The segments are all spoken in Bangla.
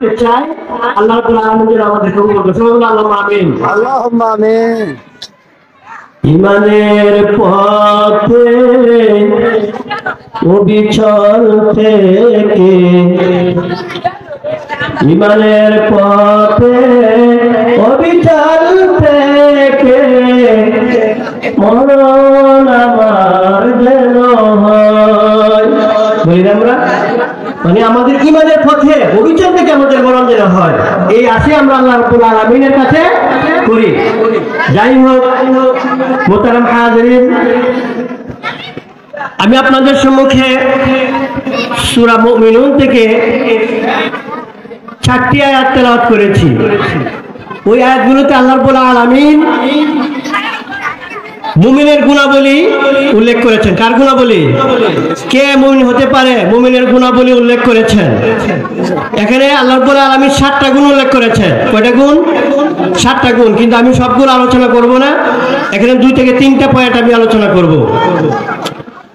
চাই আল্লাহ রাব্বুল আলামিন আমাদের কবুল করুন। আল্লাহুম্মা আমিন। আল্লাহুম্মা আমিন। ইমানের পথে অবিচল থেকে, ইমানের পথে অবিচল থেকে মরণ আমার যেন হয়। বলি না আমরা, মানে আমাদের ইমানের পথে অবিচল থেকে আমাদের মরণ যেন হয়, এই আশে আমরা আল্লাহ রাব্বুল আলামিনের কাছে করি। যাই হোক মোহতারাম হাজিরিন, আমি আপনাদের সম্মুখে সূরা মুমিনুন থেকে 4টি আয়াত তেলাওয়াত করেছি। ওই আয়াতগুলোতে আল্লাহ রাব্বুল আলামিন মুমিনের গুণাবলী উল্লেখ করেছেন। কার গুণাবলী? কে মুমিন হতে পারে, মুমিনের গুণাবলী উল্লেখ করেছেন। এখানে আল্লাহ রাব্বুল আলামিন 7টা গুণ উল্লেখ করেছেন। কয়টা গুণ? 7টা গুণ। কিন্তু আমি সবগুলো আলোচনা করব না, এখানে 2 থেকে 3টা পয়েন্ট আমি আলোচনা করব।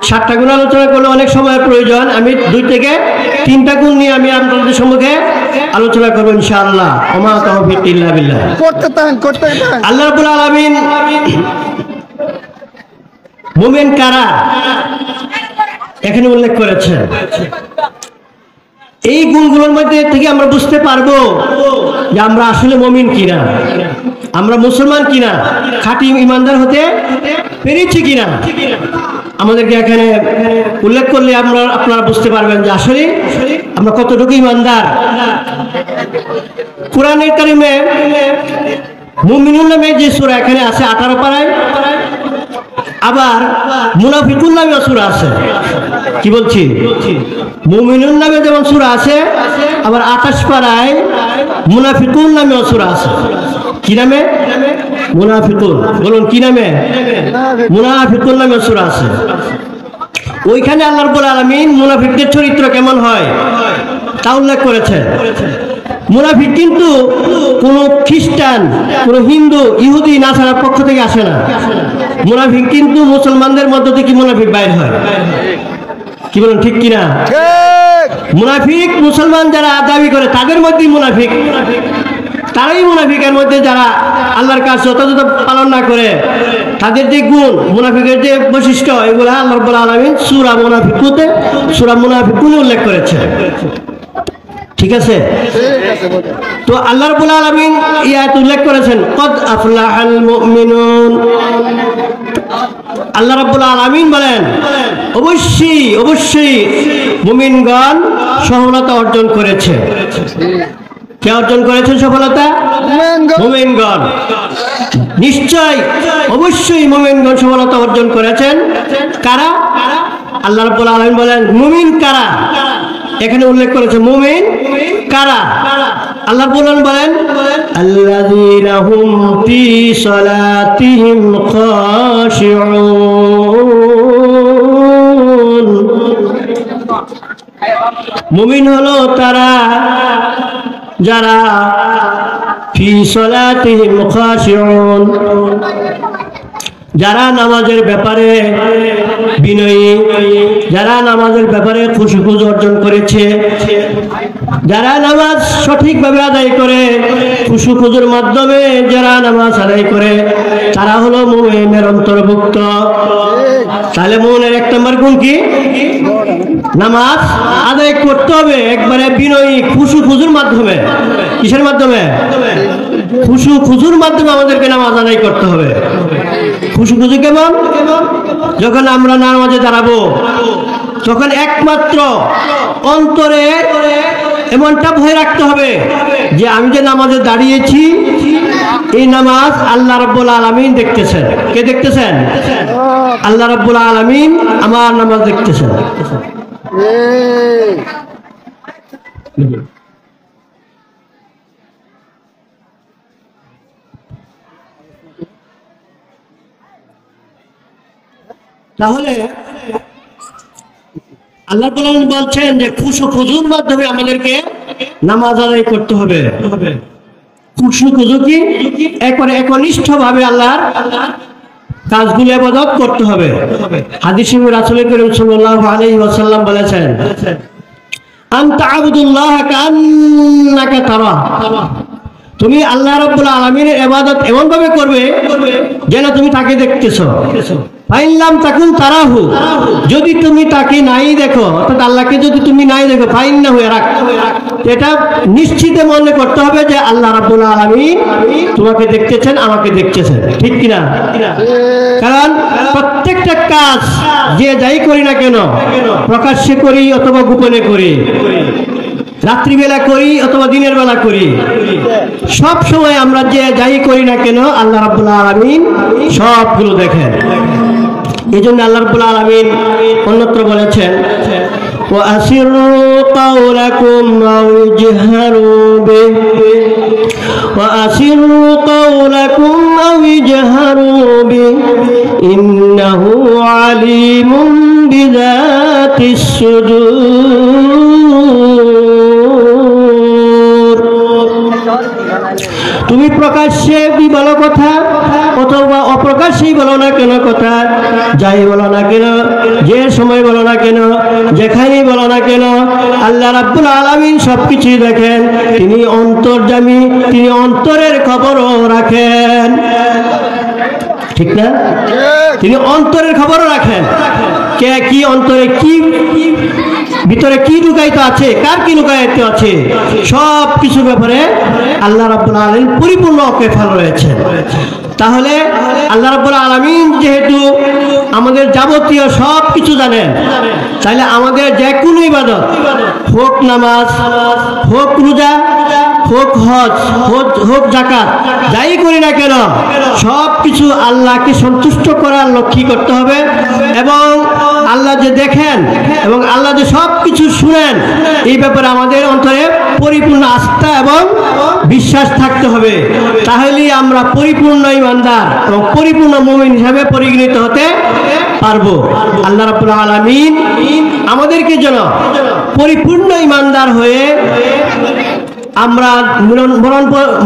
7টা গুণ আলোচনা করলে অনেক সময়ের প্রয়োজন। আমি 2 থেকে 3টা গুণ নিয়ে আমি আপনাদের সম্মুখে আলোচনা করব ইনশাআল্লাহ। ওমা তাওফীক ইল্লা বিল্লাহ। করতে থাকেন। আল্লাহ রাব্বুল আলামিন মুমিন কারা এখানে উল্লেখ করেছেন। এই গুণগুলোর মধ্যে থেকে আমরা বুঝতে পারবো যে আমরা আসলে মুমিন কিনা, আমরা মুসলমান কিনা, খাঁটি ইমানদার হতে পেরেছি কিনা। আমাদেরকে এখানে উল্লেখ করলে আপনারা বুঝতে পারবেন যে আসলে আমরা কতটুকু ইমানদার। কুরআনের কারিমে মুমিনুন নামে যে সূরা এখানে আছে 18 পারায়, আবার মুনাফিকুন নামে সূরা আছে। কি বলছি? মুমিনুন নামে যেমন সূরা আছে, আবার 28 পারায় মুনাফিকুন নামে সূরা আছে। কি নামে? মুনাফিকুন। বলুন কি নামে? মুনাফিকুন নামে সূরা আছে। ওইখানে আল্লাহ রাব্বুল আলামিন মুনাফিকদের চরিত্র কেমন হয় তা উল্লেখ করেছেন। মুনাফিক কিন্তু কোন খ্রিস্টান, কোন হিন্দু, ইহুদি, নাসারার পক্ষ থেকে আসে না। মুনাফিক কিন্তু মুসলমানদের মধ্য থেকে মুনাফিক বাইর হয়। কি বলেন ঠিক কিনা? মুনাফিক মুসলমান যারা দাবি করে তাদের মধ্যেই মুনাফিক, তারাই মুনাফিকের মধ্যে যারা আল্লাহর কাজ যথাযথ পালন না করে, তাদের যে গুণ, মুনাফিকের যে বৈশিষ্ট্য, এগুলো আল্লাহ রাব্বুল আলামিন সূরা মুনাফিকুনে উল্লেখ করেছে। ঠিক আছে? তো আল্লাহ রাব্বুল আলামিন এই আয়াত উল্লেখ করেছেন কদ আফলাহাল মুমিনুন। আল্লাহ রাব্বুল আলামিন বলেন অবশ্যই মুমিনগণ সফলতা অর্জন করেছে। কে অর্জন করেছেন সফলতা? মুমিনগণ। নিশ্চয় অবশ্যই মুমিনগণ সফলতা অর্জন করেছেন। কারা? আল্লাহ রাব্বুল আলামিন বলেন মুমিন কারা, এখানে উল্লেখ করেছে মুমিন কারা। আল্লাহ রাব্বুল আলামিন বলেন আল্লাযীনা হুম ফী সালাতিহিম খাশিউন। মুমিন হলো তারা যারা ফী সালাতিহিম খাশিউন, যারা নামাজের ব্যাপারে বিনয়ী, যারা নামাজের ব্যাপারে খুশু অর্জন করেছে, যারা নামাজ সঠিকভাবে আদায় করে, খুশুর মাধ্যমে যারা নামাজ আদায় করে, তারা হলো মুমিনের অন্তর্ভুক্ত। তাহলে মুমিনের 1 নম্বর গুণ কি? নামাজ আদায় করতে হবে একবারে বিনয়ী, খুশুর মাধ্যমে। কিসের মাধ্যমে? খুশুর মাধ্যমে আমাদেরকে নামাজ আদায় করতে হবে। খুশু কেমন? যখন আমরা নামাজে দাঁড়াবো, তখন একমাত্র অন্তরে এমনটা ভয় রাখতে হবে যে আমি যে নামাজে দাঁড়িয়েছি, এই নামাজ আল্লাহ রাব্বুল আলামিন দেখতেছেন। কে দেখতেছেন? আল্লাহ রাব্বুল আলামিন আমার নামাজ দেখতেছেন। তাহলে আল্লাহ তাআলা বলছেন যে খুশুর মাধ্যমে আমাদেরকে নামাজ আদায় করতে হবে। খুশু কি? একনিষ্ঠভাবে আল্লাহর কাজগুলো ইবাদত করতে হবে। হাদিসে রাসূল করিম সাল্লাল্লাহু আলাইহি ওয়াসাল্লাম বলেছেন আনতা আবুদুল্লাহ কান্নাকা থামা। তুমি আল্লাহ রাব্বুল আলামিনের ইবাদত এমন ভাবে করবে যেন তুমি তাকে দেখতেছো। ফাইনলাম তাকুন তারাহু, যদি তুমি তাকে নাই দেখো, অর্থাৎ আল্লাহকে যদি তুমি নাই দেখো, ফাইন্না হয়ে রাখ, এটা নিশ্চিত মনে করতে হবে যে আল্লাহ রাব্বুল আলামিন তোমাকে দেখতেছেন, আমাকে দেখতেছেন, ঠিক কিনা? কারণ প্রত্যেকটা কাজ যে যাই করি না কেন, প্রকাশ্যে করি অথবা গোপনে করি, রাত্রিবেলা করি অথবা দিনের বেলা করি, সব সময় আমরা যে যাই করি না কেন আল্লাহ রাব্বুল আলামিন সবগুলো দেখেন। এই জন্য আল্লাহ রাব্বুল আলামিন অন্যত্র বলেছেন, وَأَسِرُّوا قَوْلَكُمْ أَوْ اجْهَرُوا بِهِ وَأَسِرُّوا قَوْلَكُمْ أَوْ اجْهَرُوا بِهِ إِنَّهُ عَلِيمٌ بِذَاتِ الصُّدُورِ। তুমি প্রকাশ্যে বলো কথা অথবা অপ্রকাশ্যেই বলো না কেন কথা, যাই বলো না কেন, যে সময় বলো না কেন, যেখানেই বলো না কেন, আল্লাহ রাব্বুল আলামিন সবকিছুই দেখেন। তিনি অন্তর্যামী, তিনি অন্তরের খবরও রাখেন, ঠিক না? তিনি অন্তরের খবরও রাখেন। কে কি অন্তরে কি ভিতরে কি লুকায়িত আছে, কার কি লুকায়িত আছে, সব কিছু ব্যাপারে আল্লাহ রাব্বুল আলামিন পরিপূর্ণ ওয়াকিফ রয়েছেন। তাহলে আল্লাহ রাব্বুল আলামিন যেহেতু আমাদের যাবতীয় সব কিছু জানেন, তাহলে আমাদের যে কোনো ইবাদত, হোক নামাজ, হোক রোজা, হোক হজ, হোক যাকাত, যাই করি না কেন সব কিছু আল্লাহকে সন্তুষ্ট করার লক্ষ্যই করতে হবে। এবং আল্লাহ যে দেখেন এবং আল্লাহ যে সব কিছু শুনেন, এই ব্যাপারে আমাদের অন্তরে পরিপূর্ণ আস্থা এবং বিশ্বাস থাকতে হবে। তাহলেই আমরা পরিপূর্ণ ইমানদার এবং পরিপূর্ণ মুমিন হিসাবে পরিগণিত হতে পারবো। আল্লাহ রাব্বুল আলামিন আমাদেরকে যেন পরিপূর্ণ ইমানদার হয়ে আমরা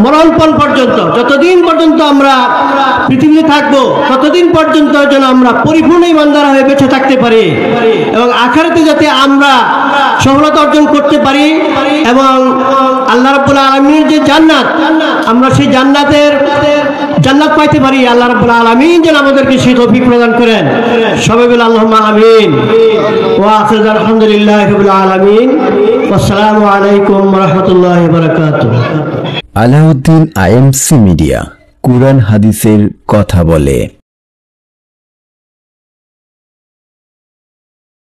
মরণপণ পর্যন্ত, যতদিন পর্যন্ত আমরা পৃথিবীতে থাকবো ততদিন পর্যন্ত যেন আমরা পরিপূর্ণ ইমানদার হয়ে বেঁচে থাকতে পারি এবং আখিরাতে যাতে আমরা সফলতা অর্জন করতে পারি এবং আল্লাহ রাব্বুল আলামিনের যে জান্নাত, আমরা সেই জান্নাত পাইতে পারি। আল্লাহ রাব্বুল আলামিন যেন আমাদেরকে সেই তৌফিক প্রদান করেন। সবাই বলে আল্লাহুম্মা আমিন। ওয়া আখিরু আলহামদুলিল্লাহি রাব্বিল আলামিন। আসসালামু আলাইকুম ওয়া রাহমাতুল্লাহি ওয়া বারাকাতুহু। আলাউদ্দিন আইএমসি মিডিয়া, কুরআন হাদিসের কথা বলে।